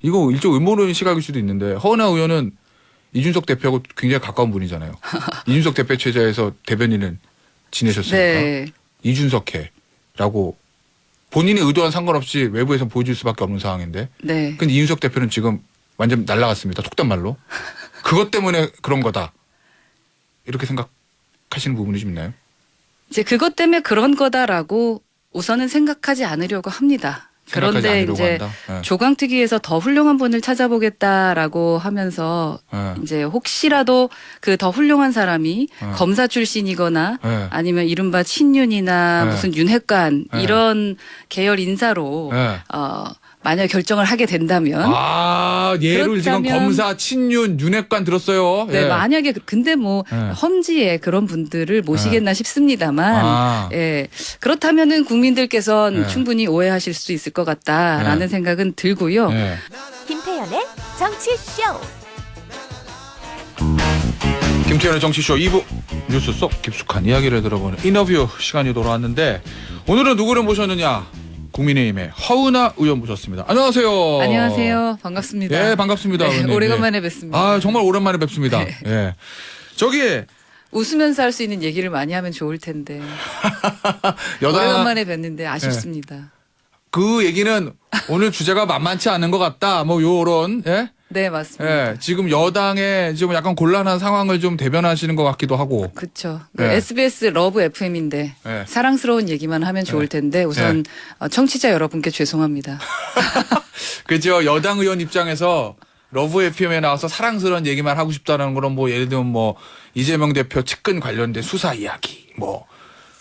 이거 일종 음모론의 시각일 수도 있는데 허은하 의원은 이준석 대표하고 굉장히 가까운 분이잖아요. 이준석 대표 체제에서 대변인을 지내셨으니까 네. 이준석해라고 본인이 의도와는 상관없이 외부에서 보여줄 수밖에 없는 상황인데. 네. 근데 이준석 대표는 지금 완전 날라갔습니다. 속단 말로. 그것 때문에 그런 거다. 이렇게 생각하시는 부분이 좀 있나요? 이제 그것 때문에 그런 거다라고 우선은 생각하지 않으려고 합니다. 생각하지 그런데 않으려고 이제 한다. 네. 조강특위에서 더 훌륭한 분을 찾아보겠다라고 하면서 네. 이제 혹시라도 그 더 훌륭한 사람이 네. 검사 출신이거나 네. 아니면 이른바 친윤이나 네. 무슨 윤핵관 네. 이런 계열 인사로 네. 만약 결정을 하게 된다면 아, 예를 지금 그렇다면- 검사, 친윤, 윤핵관 들었어요. 네, 예. 만약에 근데 뭐 네. 험지에 그런 분들을 모시겠나 싶습니다만 아. 예. 그렇다면은 국민들께서는 네. 충분히 오해하실 수 있을 것 같다라는 네. 생각은 들고요. 예. 김태현의 정치쇼. 김태현의 정치쇼 2부 뉴스 속 깊숙한 이야기를 들어보는 인터뷰 시간이 돌아왔는데 오늘은 누구를 모셨느냐? 국민의힘의 허은하 의원 모셨습니다. 안녕하세요. 안녕하세요. 반갑습니다. 예, 반갑습니다. 네, 의원님. 오래간만에 뵙습니다. 아, 정말 오랜만에 뵙습니다. 네. 예. 저기 웃으면서 할 수 있는 얘기를 많이 하면 좋을 텐데 여당 오래간만에 뵀는데 아쉽습니다. 그 얘기는 오늘 주제가 만만치 않은 것 같다. 뭐 요런 예? 네, 맞습니다. 예. 지금 여당의 지금 약간 곤란한 상황을 좀 대변하시는 것 같기도 하고. 그렇죠. 네. SBS 러브 FM인데 네. 사랑스러운 얘기만 하면 좋을 텐데 우선 청취자 여러분께 죄송합니다. 그죠. 여당 의원 입장에서 러브 FM에 나와서 사랑스러운 얘기만 하고 싶다는 거는 뭐 예를 들면 뭐 이재명 대표 측근 관련된 수사 이야기 뭐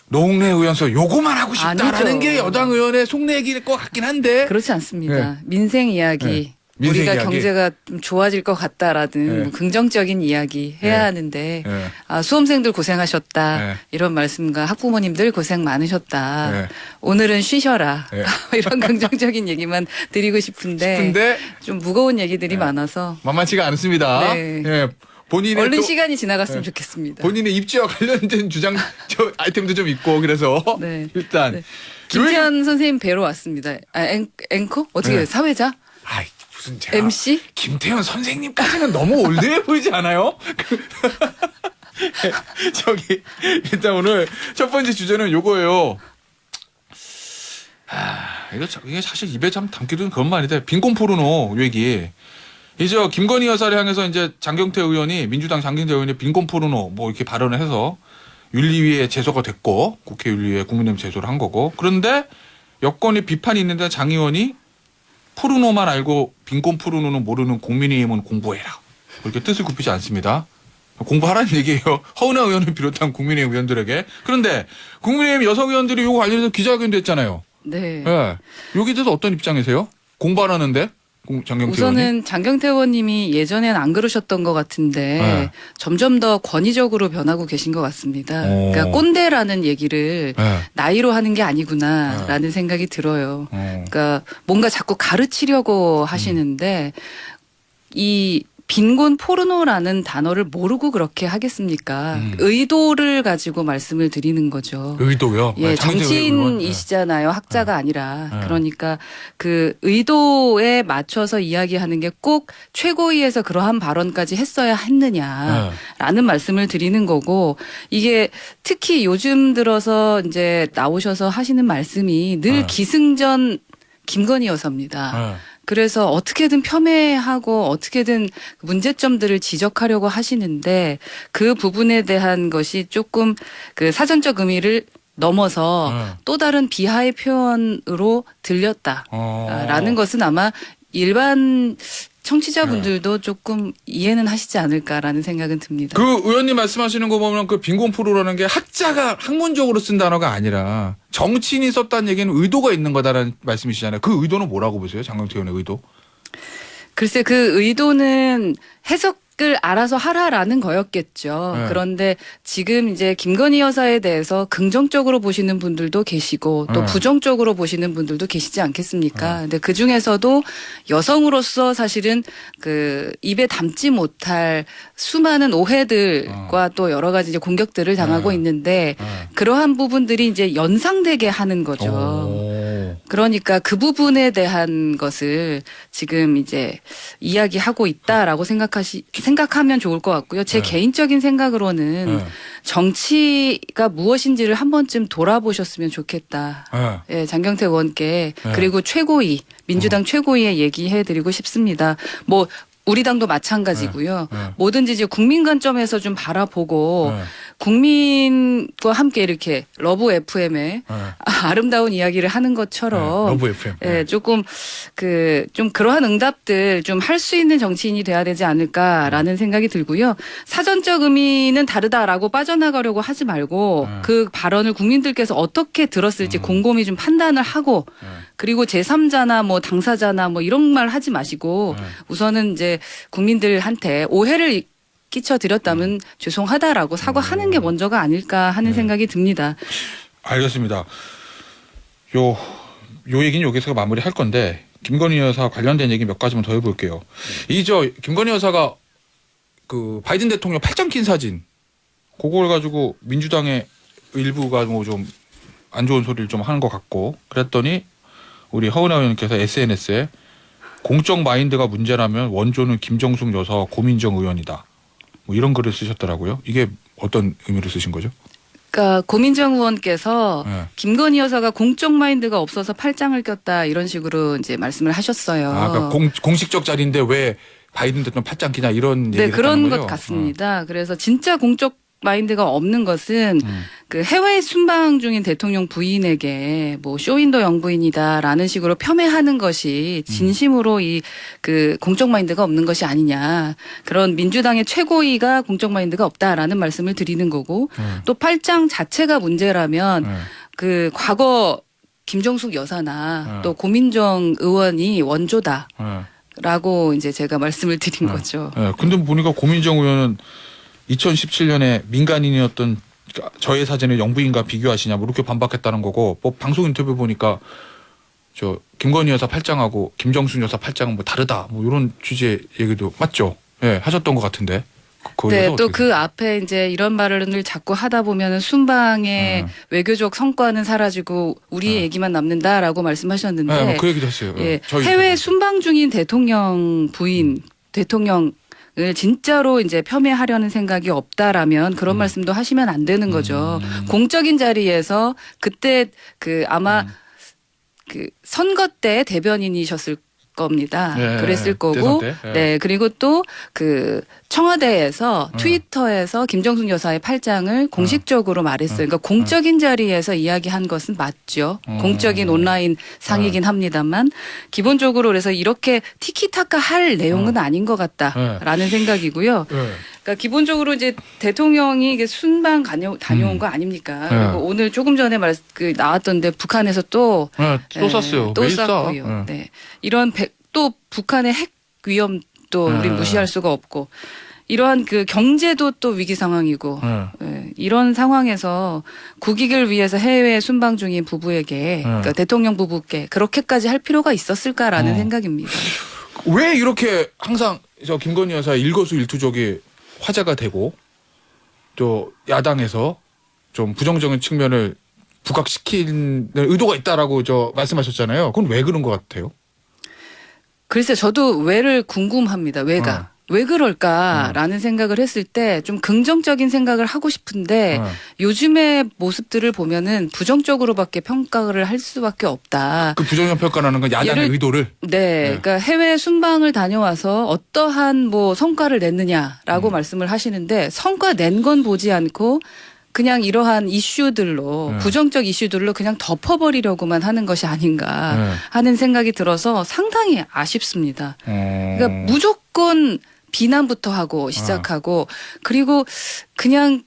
노웅래 의원서 요거만 하고 싶다라는 아니죠. 게 여당 의원의 속내 얘기일 것 같긴 한데. 그렇지 않습니다. 네. 민생 이야기. 네. 민생 우리가 이야기. 경제가 좀 좋아질 것 같다라든 네. 뭐 긍정적인 이야기 해야 네. 하는데 예. 수험생들 고생하셨다 네. 이런 말씀과 학부모님들 고생 많으셨다. 네. 오늘은 쉬셔라. 네. 이런 긍정적인 얘기만 드리고 싶은데 근데 좀 무거운 얘기들이 많아서 만만치가 않습니다. 네. 예. 본인의 얼른 또 시간이 지나갔으면 네. 좋겠습니다. 본인의 입지와 관련된 주장 저 아이템도 좀 있고 그래서 네. 일단 네. 김태현 선생님 뵈러 왔습니다. 앵커? 어떻게 네. 사회자? 아이 무슨 제가 MC? 김태현 선생님까지는 너무 올드해 보이지 않아요? 저기 일단 오늘 첫 번째 주제는 요거예요. 이게 사실 입에 참 담기는 그런 말인데 빈곤 포르노 얘기. 이제 김건희 여사를 향해서 이제 장경태 의원이 민주당 장경태 의원이 빈곤 포르노 뭐 이렇게 발언을 해서 윤리위에 제소가 됐고 국회 윤리위에 국민의힘 제소를 한 거고 그런데 여권이 비판이 있는데 장 의원이 포르노만 알고 빈곤 포르노는 모르는 국민의힘은 공부해라. 그렇게 뜻을 굽히지 않습니다. 공부하라는 얘기예요. 허은하 의원을 비롯한 국민의힘 의원들에게. 그런데 국민의힘 여성 의원들이 이거 관련해서 기자회견도 했잖아요. 네. 예. 여기 대해서 어떤 입장이세요? 공부 안 하는데? 장경태 의원이? 우선은 장경태 의원님이 예전엔 안 그러셨던 것 같은데 네. 점점 더 권위적으로 변하고 계신 것 같습니다. 오. 그러니까 꼰대라는 얘기를 예. 나이로 하는 게 아니구나라는 생각이 들어요. 그러니까 뭔가 자꾸 가르치려고 하시는데 이 빈곤 포르노라는 단어를 모르고 그렇게 하겠습니까? 의도를 가지고 말씀을 드리는 거죠. 의도요? 예, 장경태 의원. 정치인이시잖아요. 학자가 아니라. 네. 그러니까 그 의도에 맞춰서 이야기하는 게 꼭 최고위에서 그러한 발언까지 했어야 했느냐라는 말씀을 드리는 거고 이게 특히 요즘 들어서 이제 나오셔서 하시는 말씀이 늘 네. 기승전 김건희 여사입니다. 예. 그래서 어떻게든 폄훼하고 어떻게든 문제점들을 지적하려고 하시는데 그 부분에 대한 것이 조금 그 사전적 의미를 넘어서 또 다른 비하의 표현으로 들렸다라는 것은 아마 일반 청취자분들도 조금 이해는 하시지 않을까라는 생각은 듭니다. 그 의원님 말씀하시는 거 보면 그 빈곤 포르노라는 게 학자가 학문적으로 쓴 단어가 아니라 정치인이 썼다는 얘기는 의도가 있는 거다라는 말씀이시잖아요. 그 의도는 뭐라고 보세요? 장경태 의원의 의도? 글쎄 그 의도는 해석을 알아서 하라라는 거였겠죠. 네. 그런데 지금 이제 김건희 여사에 대해서 긍정적으로 보시는 분들도 계시고 또 네. 부정적으로 보시는 분들도 계시지 않겠습니까? 근데 그 중에서도 여성으로서 사실은 그 입에 담지 못할 수많은 오해들과 또 여러 가지 이제 공격들을 당하고 네. 있는데 네. 그러한 부분들이 이제 연상되게 하는 거죠. 오. 그러니까 그 부분에 대한 것을 지금 이제 이야기하고 있다라고 생각하면 좋을 것 같고요. 제 네. 개인적인 생각으로는 네. 정치가 무엇인지를 한 번쯤 돌아보셨으면 좋겠다. 네. 예, 장경태 의원께 네. 그리고 최고위 민주당 최고위에 얘기해드리고 싶습니다. 뭐 우리 당도 마찬가지고요. 네. 네. 뭐든지 이제 국민 관점에서 좀 바라보고 네. 국민과 함께 이렇게 러브 FM에 네. 아름다운 이야기를 하는 것처럼 러브 FM. 예, 조금 좀 그러한 응답들 좀 할 수 있는 정치인이 돼야 되지 않을까라는 생각이 들고요. 사전적 의미는 다르다라고 빠져나가려고 하지 말고 그 발언을 국민들께서 어떻게 들었을지 곰곰이 좀 판단을 하고 그리고 제3자나 뭐 당사자나 뭐 이런 말 하지 마시고 우선은 이제 국민들한테 오해를 끼쳐드렸다면 죄송하다라고 사과하는 게 먼저가 아닐까 하는 생각이 듭니다. 알겠습니다. 요 얘기는 여기서 마무리할 건데 김건희 여사 관련된 얘기 몇 가지만 더 해볼게요. 김건희 여사가 그 바이든 대통령 팔짱 낀 사진 그걸 가지고 민주당의 일부가 뭐 좀 안 좋은 소리를 좀 하는 것 같고 그랬더니 우리 허은하 의원께서 SNS에 공적 마인드가 문제라면 원조는 김정숙 여사와 고민정 의원이다. 뭐 이런 글을 쓰셨더라고요. 이게 어떤 의미를 쓰신 거죠? 그러니까 고민정 의원께서 네. 김건희 여사가 공적 마인드가 없어서 팔짱을 꼈다 이런 식으로 이제 말씀을 하셨어요. 그러니까 공식적 자리인데 왜 바이든 대통령 팔짱 끼냐 이런 네, 얘기를 그런 했다는 것 거죠? 같습니다. 그래서 진짜 공적 마인드가 없는 것은 그 해외 순방 중인 대통령 부인에게 뭐 쇼윈도 영부인이다라는 식으로 폄훼하는 것이 진심으로 이 그 공적 마인드가 없는 것이 아니냐. 그런 민주당의 최고위가 공적 마인드가 없다라는 말씀을 드리는 거고 또 팔짱 자체가 문제라면 그 과거 김정숙 여사나 또 고민정 의원이 원조다. 라고 이제 제가 말씀을 드린 거죠. 네. 근데 보니까 고민정 의원은 2017년에 민간인이었던 저의 사진을 영부인과 비교하시냐 뭐 이렇게 반박했다는 거고 뭐 방송 인터뷰 보니까 저 김건희 여사 팔짱하고 김정숙 여사 팔짱은 뭐 다르다 뭐 이런 취지의 얘기도 맞죠? 예, 하셨던 것 같은데. 네, 또 그 앞에 이제 이런 말을 자꾸 하다 보면은 순방의 외교적 성과는 사라지고 우리의 얘기만 남는다라고 말씀하셨는데, 네, 뭐그 얘기도 했어요. 예, 저희 해외 순방 중인 대통령 부인, 대통령을 진짜로 이제 폄훼하려는 생각이 없다라면 그런 말씀도 하시면 안 되는 거죠. 공적인 자리에서 그때 그 아마 그 선거 때 대변인이셨을 겁니다. 네, 그랬을 거고, 대선 때. 네. 네, 그리고 또 그 청와대에서 트위터에서 김정숙 여사의 팔짱을 공식적으로 말했어요. 그러니까 공적인 자리에서 이야기한 것은 맞죠. 공적인 온라인 상이긴 합니다만 기본적으로 그래서 이렇게 티키타카 할 내용은 아닌 것 같다라는 생각이고요. 네. 그러니까 기본적으로 이제 대통령이 이게 순방 다녀온 거 아닙니까? 그리고 오늘 조금 전에 나왔던데 북한에서 또 또 쐈어요. 또 왜 쏴? 쐈고요. 네. 이런 또 북한의 핵 위험도 우리 무시할 수가 없고 이러한 그 경제도 또 위기 상황이고 이런 상황에서 국익을 위해서 해외 순방 중인 부부에게 그러니까 대통령 부부께 그렇게까지 할 필요가 있었을까라는 생각입니다. 왜 이렇게 항상 저 김건희 여사 일거수일투족이 화제가 되고 또 야당에서 좀 부정적인 측면을 부각시키는 의도가 있다라고 말씀하셨잖아요. 그건 왜 그런 것 같아요? 글쎄 저도 왜를 궁금합니다. 왜 그럴까라는 생각을 했을 때 좀 긍정적인 생각을 하고 싶은데 요즘의 모습들을 보면은 부정적으로밖에 평가를 할 수밖에 없다. 그 부정적 평가라는 건 야당의 의도를. 네, 그러니까 해외 순방을 다녀와서 어떠한 뭐 성과를 냈느냐라고 말씀을 하시는데 성과 낸 건 보지 않고 그냥 이러한 이슈들로 부정적 이슈들로 그냥 덮어버리려고만 하는 것이 아닌가 하는 생각이 들어서 상당히 아쉽습니다. 그러니까 무조건 비난부터 하고 시작하고 그리고 그냥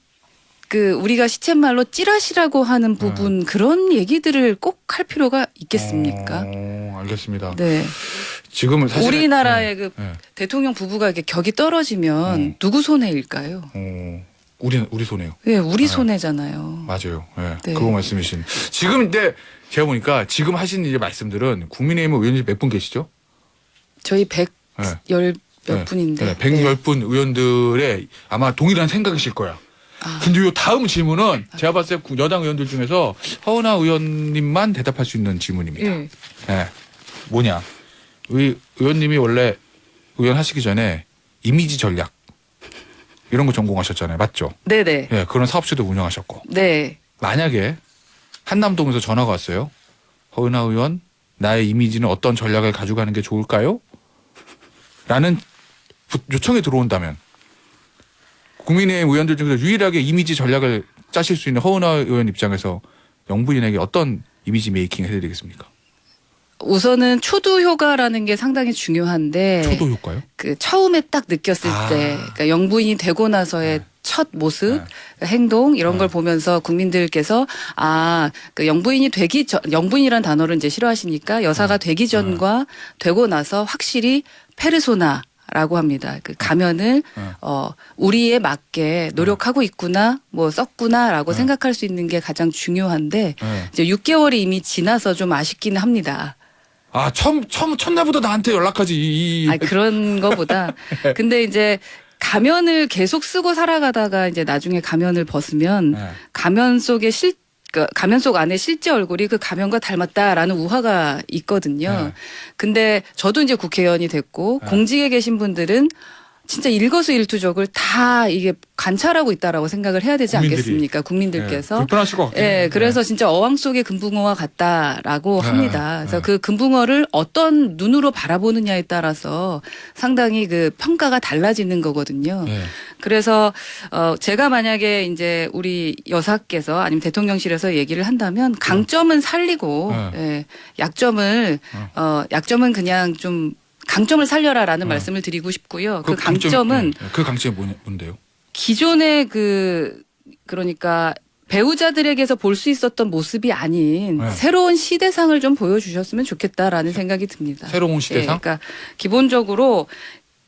그 우리가 시쳇말로 찌라시라고 하는 부분 그런 얘기들을 꼭 할 필요가 있겠습니까? 알겠습니다. 네. 지금은 사실 우리나라의 그 대통령 부부가 이렇게 격이 떨어지면 누구 손해일까요? 우리 손해요. 네, 우리 손해잖아요. 맞아요. 네, 네. 그거 말씀이신. 지금 근데 제가 보니까 지금 하신 이제 말씀들은 국민의힘 의원님 몇 분 계시죠? 저희 110몇 분인데. 네, 110분 의원들의 아마 동일한 생각이실 거야. 근데 요 다음 질문은 제가 봤을 때 여당 의원들 중에서 허은하 의원님만 대답할 수 있는 질문입니다. 예. 네. 뭐냐? 의원님이 원래 의원 하시기 전에 이미지 전략 이런 거 전공하셨잖아요. 맞죠? 네네. 예, 그런 사업체도 운영하셨고. 네. 만약에 한남동에서 전화가 왔어요. 허은하 의원, 나의 이미지는 어떤 전략을 가져가는 게 좋을까요? 라는 요청이 들어온다면 국민의힘 의원들 중에서 유일하게 이미지 전략을 짜실 수 있는 허은하 의원 입장에서 영부인에게 어떤 이미지 메이킹 해드리겠습니까? 우선은 초두 효과라는 게 상당히 중요한데 초도 효과요? 그 처음에 딱 느꼈을 아. 때 그러니까 영부인이 되고 나서의 네. 첫 모습, 네. 행동 이런 네. 걸 보면서 국민들께서 그 영부인이 되기 전 영부인이라는 단어를 이제 싫어하시니까 여사가 되기 전과 되고 나서 확실히 페르소나라고 합니다. 그 가면을 우리에 맞게 노력하고 있구나, 뭐 썼구나라고 생각할 수 있는 게 가장 중요한데 네. 이제 6개월이 이미 지나서 좀 아쉽긴 합니다. 아, 첫날부터 나한테 연락하지. 아니, 그런 거보다. 근데 이제 가면을 계속 쓰고 살아가다가 이제 나중에 가면을 벗으면 네. 가면 속에 가면 속 안에 실제 얼굴이 그 가면과 닮았다라는 우화가 있거든요. 네. 근데 저도 이제 국회의원이 됐고 네. 공직에 계신 분들은 진짜 일거수일투족을 다 이게 관찰하고 있다라고 생각을 해야 되지 국민들이. 않겠습니까? 국민들께서. 불편하실 것 같긴 예, 해요. 그래서 진짜 어항 속의 금붕어와 같다라고 네, 합니다. 네. 그래서 그 금붕어를 어떤 눈으로 바라보느냐에 따라서 상당히 그 평가가 달라지는 거거든요. 네. 그래서 제가 만약에 이제 우리 여사께서 아니면 대통령실에서 얘기를 한다면 강점은 살리고 예, 약점은 그냥 좀 강점을 살려라라는 말씀을 드리고 싶고요. 그 강점은 그 강점이 뭔데요? 기존의 그러니까 배우자들에게서 볼 수 있었던 모습이 아닌 네. 새로운 시대상을 좀 보여주셨으면 좋겠다라는 생각이 듭니다. 새로운 시대상? 예, 그러니까 기본적으로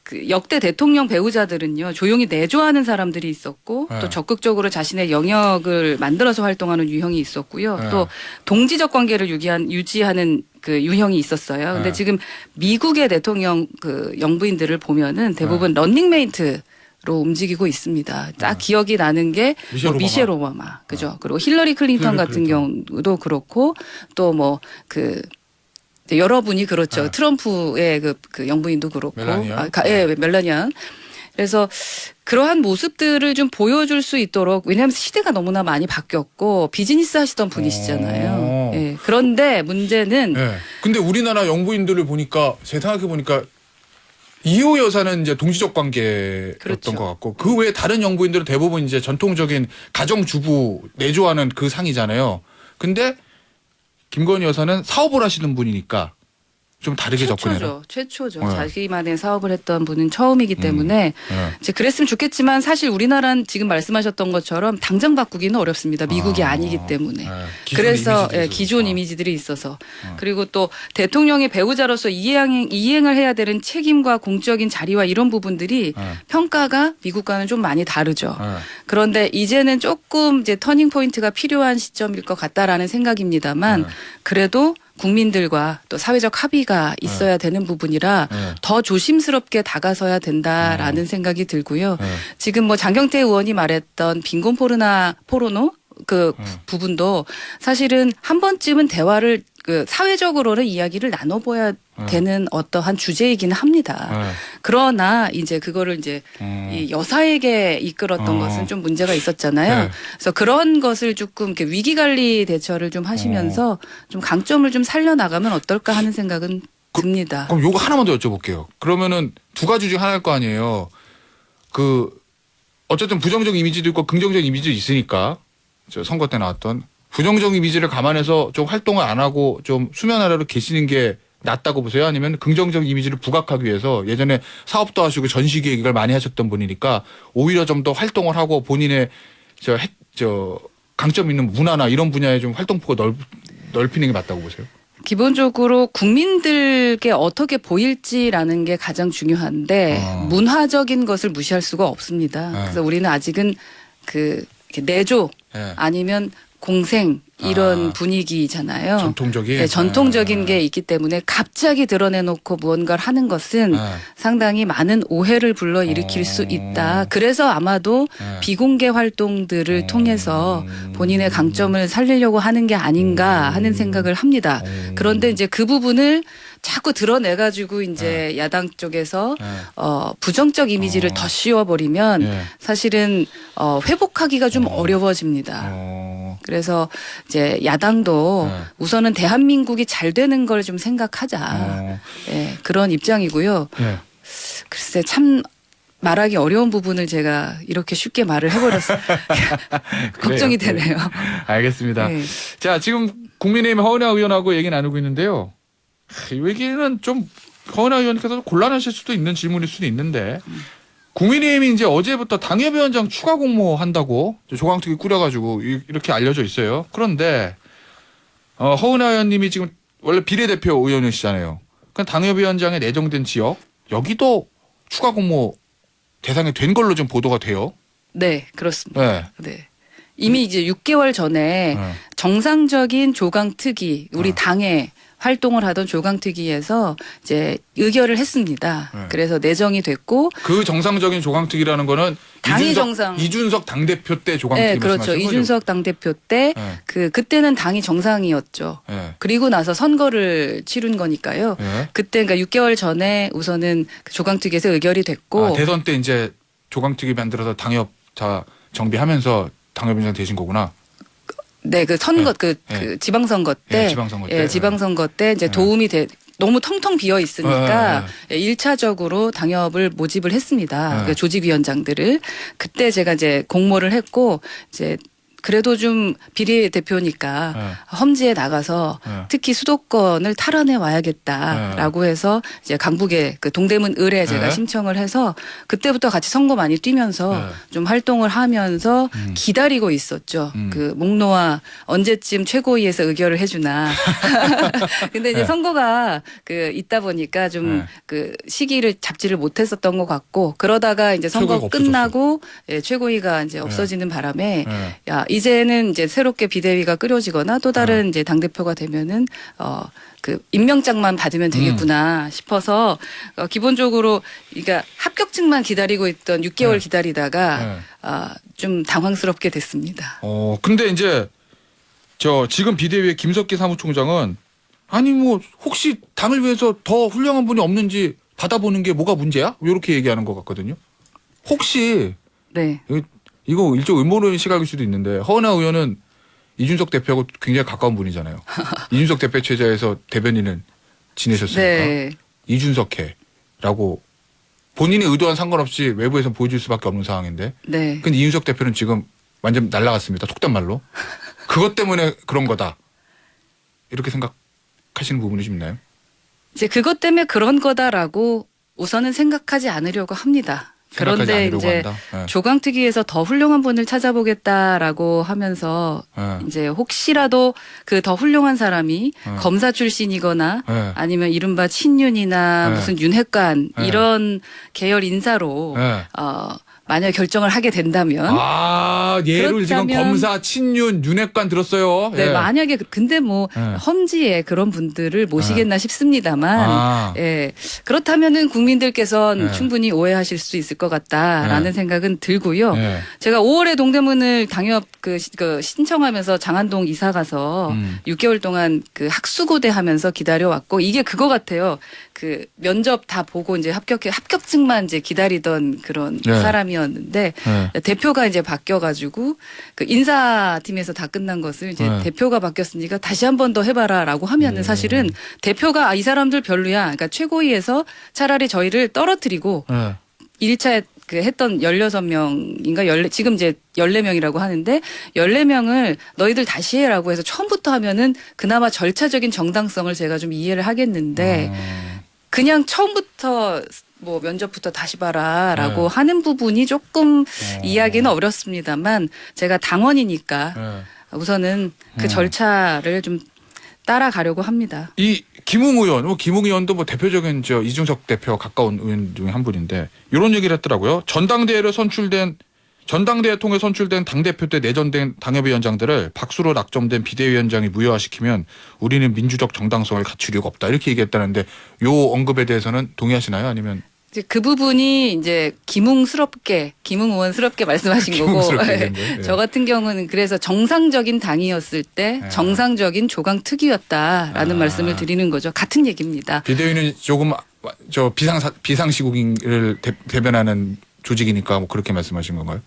그 역대 대통령 배우자들은요 조용히 내조하는 사람들이 있었고 네. 또 적극적으로 자신의 영역을 만들어서 활동하는 유형이 있었고요. 네. 또 동지적 관계를 유지하는 그 유형이 있었어요. 근데 네. 지금 미국의 대통령 그 영부인들을 보면은 대부분 네. 런닝메이트 로 움직이고 있습니다. 딱 기억이 나는 게 미셸 오바마, 그죠? 그리고 힐러리 클린턴 같은 경우도 그렇고 또 뭐 그 여러분이 그렇죠. 네. 트럼프의 그 영부인도 그렇고, 멜라니아? 예, 멜라니아. 그래서 그러한 모습들을 좀 보여줄 수 있도록 왜냐하면 시대가 너무나 많이 바뀌었고 비즈니스 하시던 분이시잖아요. 예. 그런데 문제는 네. 근데 우리나라 영부인들을 보니까 생각해 보니까 이호 여사는 이제 동지적 관계였던 그렇죠. 것 같고 그 외에 다른 영부인들은 대부분 이제 전통적인 가정주부 내조하는 그 상이잖아요. 근데 김건희 여사는 사업을 하시는 분이니까 좀 다르게 접근해라. 최초죠. 네. 자기만의 사업을 했던 분은 처음이기 때문에 네. 이제 그랬으면 좋겠지만 사실 우리나라는 지금 말씀하셨던 것처럼 당장 바꾸기는 어렵습니다. 미국이 아니기 때문에. 네. 그래서 이미지들이 기존 있어서. 이미지들이 있어서 그리고 또 대통령의 배우자로서 이행을 해야 되는 책임과 공적인 자리와 이런 부분들이 네. 평가가 미국과는 좀 많이 다르죠. 네. 그런데 이제는 조금 이제 터닝 포인트가 필요한 시점일 것 같다라는 생각입니다만 네. 그래도 국민들과 또 사회적 합의가 있어야 되는 부분이라 네. 더 조심스럽게 다가서야 된다라는 생각이 들고요. 네. 지금 뭐 장경태 의원이 말했던 빈곤 포르노 그 부분도 사실은 한 번쯤은 대화를 그 사회적으로는 이야기를 나눠봐야 되는 어떠한 주제이긴 합니다. 네. 그러나 이제 그거를 이제 이 여사에게 이끌었던 것은 좀 문제가 있었잖아요. 네. 그래서 그런 것을 조금 이렇게 위기 관리 대처를 좀 하시면서 좀 강점을 좀 살려나가면 어떨까 하는 생각은 듭니다. 그럼 요거 하나만 더 여쭤볼게요. 그러면은 두 가지 중 하나일 거 아니에요. 그 어쨌든 부정적 이미지도 있고 긍정적 이미지도 있으니까 저 선거 때 나왔던 부정적 이미지를 감안해서 좀 활동을 안 하고 좀 수면 아래로 계시는 게 낫다고 보세요? 아니면 긍정적 이미지를 부각하기 위해서 예전에 사업도 하시고 전시 기획을 많이 하셨던 분이니까 오히려 좀 더 활동을 하고 본인의 저 강점 있는 문화나 이런 분야에 좀 활동폭을 넓히는 게 맞다고 보세요? 기본적으로 국민들께 어떻게 보일지라는 게 가장 중요한데 문화적인 것을 무시할 수가 없습니다. 그래서 우리는 아직은 그 이렇게 내조 네. 아니면 공생 이런 분위기잖아요. 전통적인 네, 전통적인 게 있기 때문에 갑자기 드러내놓고 무언가를 하는 것은 상당히 많은 오해를 불러일으킬 수 있다. 그래서 아마도 비공개 활동들을 통해서 본인의 강점을 살리려고 하는 게 아닌가 하는 생각을 합니다. 그런데 이제 그 부분을 자꾸 드러내가지고 이제 야당 쪽에서 부정적 이미지를 더 씌워버리면 사실은 회복하기가 좀 어려워집니다. 그래서 이제 야당도 우선은 대한민국이 잘 되는 걸 좀 생각하자. 예, 그런 입장이고요. 글쎄 참 말하기 어려운 부분을 제가 이렇게 쉽게 말을 해버렸어요. 걱정이 되네요. 알겠습니다. 네. 자, 지금 국민의힘 허은하 의원하고 얘기 나누고 있는데요. 이 얘기는 좀 허은하 의원께서 곤란하실 수도 있는 질문일 수도 있는데 국민의힘이 이제 어제부터 당협위원장 추가 공모한다고 조강특위 꾸려가지고 이렇게 알려져 있어요. 그런데 허은하 의원님이 지금 원래 비례대표 의원이시잖아요. 그럼 당협위원장에 내정된 지역 여기도 추가 공모 대상이 된 걸로 좀 보도가 돼요. 네, 그렇습니다. 네. 네. 이미 이제 6개월 전에 정상적인 조강특위 우리 당에 활동을 하던 조강특위에서 이제 의결을 했습니다. 그래서 내정이 됐고 그 정상적인 조강특위라는 거는 당이 정상. 이준석 당대표 때 조강특위 네, 그렇죠. 말씀하시는 거죠? 이준석 당대표 때 그때는 당이 정상이었죠. 그리고 나서 선거를 치른 거니까요. 그때 그러니까 6개월 전에 우선은 그 조강특위에서 의결이 됐고 대선 때 이제 조강특위 만들어서 당협자 정비하면서 당협위원장 되신 거구나. 네, 그 선거 그 지방선거 때 지방선거 때 이제 도움이 너무 텅텅 비어 있으니까 1차적으로 당협을 모집을 했습니다. 그러니까 조직위원장들을 그때 제가 이제 공모를 했고 이제 그래도 좀 비례대표니까 험지에 나가서 특히 수도권을 탈환해 와야겠다라고 해서 이제 강북에 그 동대문 을에 제가 신청을 해서 그때부터 같이 선거 많이 뛰면서 좀 활동을 하면서 기다리고 있었죠. 그 목놓아 언제쯤 최고위에서 의결을 해주나. 근데 이제 선거가 그 있다 보니까 좀 그 시기를 잡지를 못했었던 것 같고 그러다가 이제 선거 끝나고 최고위가 이제 없어지는 바람에 야 이제는 이제 새롭게 비대위가 끓여지거나 또 다른 이제 당 대표가 되면은 그 임명장만 받으면 되겠구나 싶어서 기본적으로 그러니까 합격증만 기다리고 있던 6개월 기다리다가 좀 당황스럽게 됐습니다. 근데 이제 지금 비대위의 김석기 사무총장은 아니 뭐 혹시 당을 위해서 더 훌륭한 분이 없는지 받아보는 게 뭐가 문제야? 이렇게 얘기하는 것 같거든요. 혹시 네. 이거 일종 음모론의 시각일 수도 있는데 허은하 의원은 이준석 대표하고 굉장히 가까운 분이잖아요. 이준석 대표 체제에서 대변인을 지내셨으니까 네. 이준석해라고 본인이 의도한 상관없이 외부에서 보여줄 수밖에 없는 상황인데 네. 근데 이준석 대표는 지금 완전 날라갔습니다. 속된 말로. 그것 때문에 그런 거다. 이렇게 생각하시는 부분이 좀 있나요? 이제 그것 때문에 그런 거다라고 우선은 생각하지 않으려고 합니다. 그런데 이제 조강특위에서 더 훌륭한 분을 찾아보겠다라고 하면서 이제 혹시라도 그 더 훌륭한 사람이 검사 출신이거나 아니면 이른바 친윤이나 무슨 윤핵관 이런 계열 인사로 만약 결정을 하게 된다면 예를 지금 검사, 친윤, 윤핵관 들었어요. 네, 만약에 근데 뭐 험지에 그런 분들을 모시겠나 싶습니다만 그렇다면은 국민들께서는 충분히 오해하실 수 있을 것 같다라는 생각은 들고요. 제가 5월에 동대문을 당협 그 신청하면서 장안동 이사 가서 6개월 동안 그 학수고대 하면서 기다려왔고 이게 그거 같아요. 그 면접 다 보고 이제 합격증만 이제 기다리던 그런 사람이었는데 대표가 이제 바뀌어가지고 그 인사팀에서 다 끝난 것을 이제 대표가 바뀌었으니까 다시 한 번 더 해봐라라고 하면은 사실은 대표가 이 사람들 별로야. 그러니까 최고위에서 차라리 저희를 떨어뜨리고 1차 그 했던 16명인가 지금 이제 14명이라고 하는데 14명을 너희들 다시 해라고 해서 처음부터 하면은 그나마 절차적인 정당성을 제가 좀 이해를 하겠는데 그냥 처음부터 뭐 면접부터 다시 봐라라고 하는 부분이 조금 이해하기는 어렵습니다만 제가 당원이니까 우선은 그 절차를 좀 따라가려고 합니다. 이 김웅 의원도 뭐 대표적인 이준석 대표와 가까운 의원 중에 한 분인데 이런 얘기를 했더라고요. 전당대회로 선출된 전당대회 통해 선출된 당대표 때 내전된 당협위원장들을 박수로 낙점된 비대위원장이 무효화시키면 우리는 민주적 정당성을 갖출 이유가 없다. 이렇게 얘기했다는데 요 언급에 대해서는 동의하시나요? 아니면 이제 그 부분이 이제 김웅 의원스럽게 말씀하신 거고 김웅스럽게 얘기했는데, 예. 저 같은 경우는 그래서 정상적인 당이었을 때 예. 정상적인 조강 특위였다라는 아. 말씀을 드리는 거죠. 같은 얘기입니다. 비대위는 조금 저 비상시국을 대변하는 조직이니까 뭐 그렇게 말씀하신 건가요?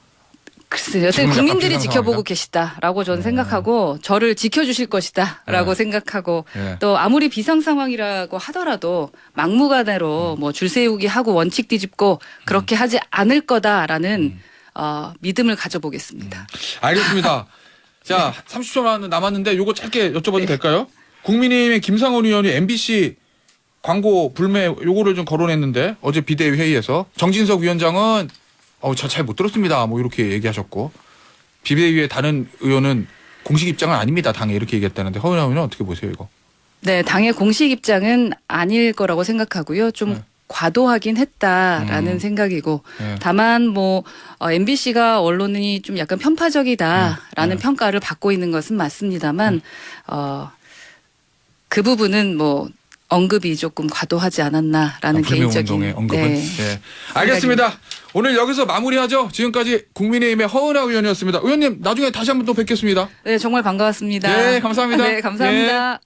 글쎄요. 여튼 지금 약간 국민들이 비상 지켜보고 상황이다? 계시다라고 저는 생각하고 저를 지켜주실 것이다라고 네. 생각하고 예. 또 아무리 비상 상황이라고 하더라도 막무가내로 뭐 줄 세우기 하고 원칙 뒤집고 그렇게 하지 않을 거다라는 믿음을 가져보겠습니다. 알겠습니다. 자, 30초 남았는데 요거 짧게 여쭤봐도 될까요? 국민의힘의 김상원 의원이 MBC 광고 불매 요거를 좀 거론했는데 어제 비대위 회의에서 정진석 위원장은 잘 못 들었습니다. 뭐 이렇게 얘기하셨고 비대위의 다른 의원은 공식 입장은 아닙니다. 당에 이렇게 얘기했다는데 허은하 의원은 어떻게 보세요 이거? 네, 당의 공식 입장은 아닐 거라고 생각하고요. 좀 네. 과도하긴 했다라는 생각이고 네. 다만 뭐 MBC가 언론이 좀 약간 편파적이다라는 네. 평가를 받고 있는 것은 맞습니다만 그 부분은 뭐 언급이 조금 과도하지 않았나라는 개인적인 불매운동의 언급은. 네. 네. 알겠습니다. 오늘 여기서 마무리하죠. 지금까지 국민의힘의 허은하 의원이었습니다. 의원님 나중에 다시 한번 또 뵙겠습니다. 네, 정말 반가웠습니다. 네, 감사합니다. 네, 감사합니다.